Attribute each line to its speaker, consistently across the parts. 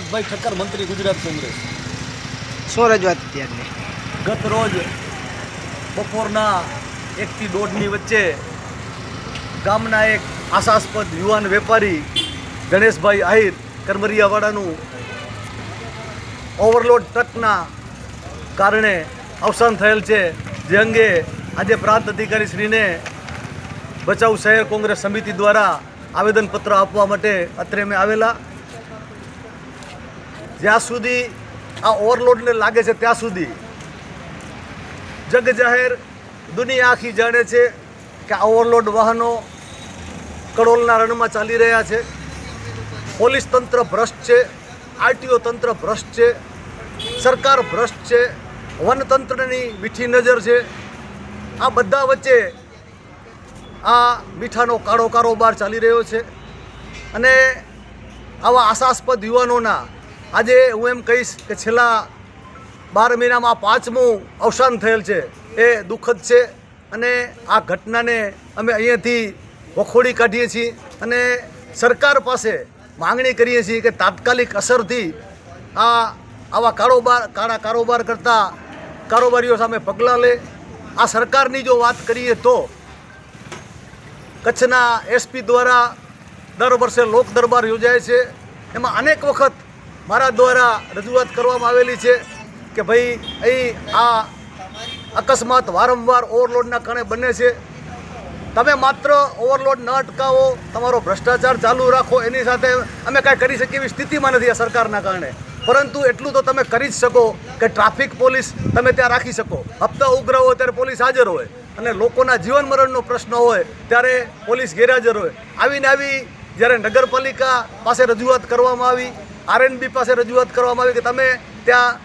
Speaker 1: ભરતભાઈ ઠક્કર, મંત્રી ગુજરાત કોંગ્રેસ.
Speaker 2: શું રજૂઆત હતી આજની?
Speaker 1: ગત રોજ બપોરના 1 થી 1:30 વચ્ચે ગામના એક આશાસ્પદ યુવાન વેપારી ગણેશભાઈ આહિર કરમરિયાવાડાનું ઓવરલોડ ટ્રકના કારણે અવસાન થયેલ છે, જે અંગે આજે પ્રાંત અધિકારી શ્રીને ભચાઉ શહેર કોંગ્રેસ સમિતિ દ્વારા આવેદનપત્ર આપવા માટે અત્રે અમે આવેલા. જ્યાં સુધી આ ઓવરલોડને લાગે છે ત્યાં સુધી જગ જાહેર દુનિયા આખી જાણે છે કે આ ઓવરલોડ વાહનો કડોલના રણમાં ચાલી રહ્યા છે. પોલીસ તંત્ર ભ્રષ્ટ છે, આરટીઓ તંત્ર ભ્રષ્ટ છે, સરકાર ભ્રષ્ટ છે, વનતંત્રની મીઠી નજર છે. આ બધા વચ્ચે આ મીઠાનો કાળો કારોબાર ચાલી રહ્યો છે અને આવા આશાસ્પદ યુવાનોના આજે હું એમ કહીશ કે છેલ્લા 12 મહિનામાં 5મું અવસાન થયેલ છે. એ દુઃખદ છે અને આ ઘટનાને અમે અહીંયાથી વખોડી કાઢીએ છીએ અને સરકાર પાસે માંગણી કરીએ છીએ કે તાત્કાલિક અસરથી આવા કાળા કારોબાર કરતા કારોબારીઓ સામે પગલાં લે. આ સરકારની જો વાત કરીએ તો કચ્છના એસપી દ્વારા દર વર્ષે લોક દરબાર યોજાય છે. એમાં અનેક વખત મારા દ્વારા રજૂઆત કરવામાં આવેલી છે કે ભાઈ અહીં આ અકસ્માત વારંવાર ઓવરલોડના કારણે બને છે. તમે માત્ર ઓવરલોડ ન અટકાવો, તમારો ભ્રષ્ટાચાર ચાલુ રાખો, એની સાથે અમે કાંઈ કરી શકીએ એવી સ્થિતિમાં નથી આ સરકારના કારણે. પરંતુ એટલું તો તમે કરી જ શકો કે ટ્રાફિક પોલીસ તમે ત્યાં રાખી શકો. હપ્તા ઉઘરાવ હોય ત્યારે પોલીસ હાજર હોય અને લોકોના જીવન મરણનો પ્રશ્ન હોય ત્યારે પોલીસ ગેરહાજર હોય. આવી જ્યારે નગરપાલિકા પાસે રજૂઆત કરવામાં આવી, આરએનબી પાસે રજૂઆત કરવામાં આવી કે તમે ત્યાં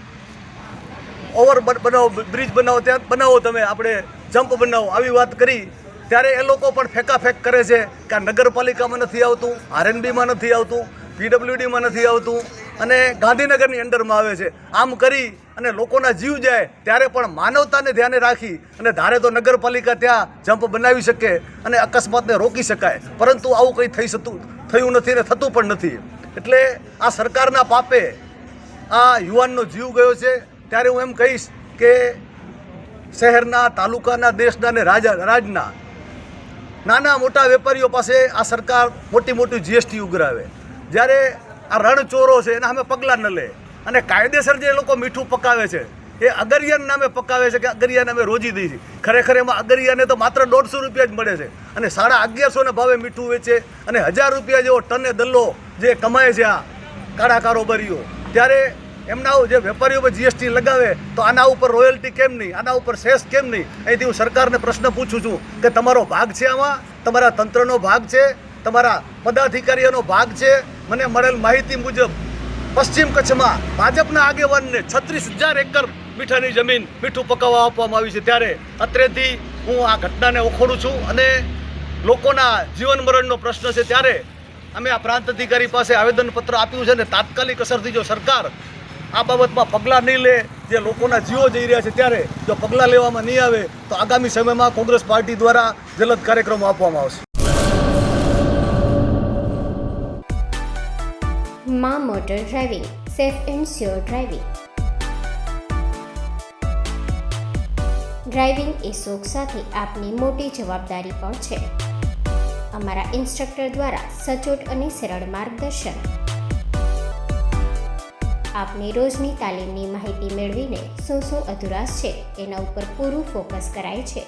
Speaker 1: બ્રિજ બનાવો, ત્યાં બનાવો, તમે આપણે જમ્પ બનાવો, આવી વાત કરી ત્યારે એ લોકો પણ ફેંકાફેંક કરે છે કે આ નગરપાલિકામાં નથી આવતું, આરએનબીમાં નથી આવતું, પીડબ્લ્યુડીમાં નથી આવતું અને ગાંધીનગરની અંડરમાં આવે છે. આમ કરી અને લોકોના જીવ જાય ત્યારે પણ માનવતાને ધ્યાને રાખી અને ધારે તો નગરપાલિકા ત્યાં જમ્પ બનાવી શકે અને અકસ્માતને રોકી શકાય. પરંતુ આવું કંઈ થયું નથી ને થતું પણ નથી. એટલે આ સરકારના પાપે આ યુવાનનો જીવ ગયો છે. ત્યારે હું એમ કહીશ કે શહેરના, તાલુકાના, દેશના અને રાજના નાના મોટા વેપારીઓ પાસે આ સરકાર મોટી જીએસટી ઉઘરાવે. જ્યારે આ રણચોરો છે એના સામે પગલાં ન લે અને કાયદેસર જે લોકો મીઠું પકાવે છે એ અગરિયાના નામે પકાવે છે કે અગરિયાને અમે રોજી દઈએ છીએ. ખરેખર એમાં અગરિયાને તો માત્ર 150 રૂપિયા જ મળે છે અને 1150 ભાવે મીઠું વેચે અને 1000 રૂપિયા જેવો ટને દલ્લો જે કમાય છે આ કાળા કારોબારીઓ. ત્યારે એમના જે વેપારીઓ પર જીએસટી લગાવે તો આના ઉપર રોયલ્ટી કેમ નહીં, આના ઉપર સેસ કેમ નહીં? અહીંથી હું સરકારને પ્રશ્ન પૂછું છું કે તમારો ભાગ છે આમાં? તમારા તંત્રનો ભાગ છે? તમારા પદાધિકારીઓનો ભાગ છે? મને મળેલ માહિતી મુજબ પશ્ચિમ કચ્છમાં ભાજપના આગેવાનને 36,000 એકર મીઠાની જમીન મીઠું પકાવવા આપવામાં આવી છે. ત્યારે અત્રેથી હું આ ઘટનાને વખોડું છું અને લોકોના જીવન મરણનો પ્રશ્ન છે. ત્યારે અમે આ પ્રાંત અધિકારી પાસે આવેદનપત્ર આપ્યું છે અને તાત્કાલિક અસરથી જો સરકાર આ બાબતમાં પગલાં નહીં લે, જે લોકોના જીવો જઈ રહ્યા છે, ત્યારે જો પગલાં લેવામાં નહીં આવે તો આગામી સમયમાં કોંગ્રેસ પાર્ટી દ્વારા જલદ કાર્યક્રમો આપવામાં આવશે.
Speaker 3: માં motor driving, safe and sure driving. Driving એ શોખ સાથે આપની મોટી જવાબદારી પણ છે. અમારા ઇન્સ્ટ્રક્ટર દ્વારા સચોટ અને સરળ માર્ગદર્શન. આપની રોજની તાલીમની માહિતી મેળવીને શું અધુરાશ છે એના ઉપર પૂરું ફોકસ કરાય છે.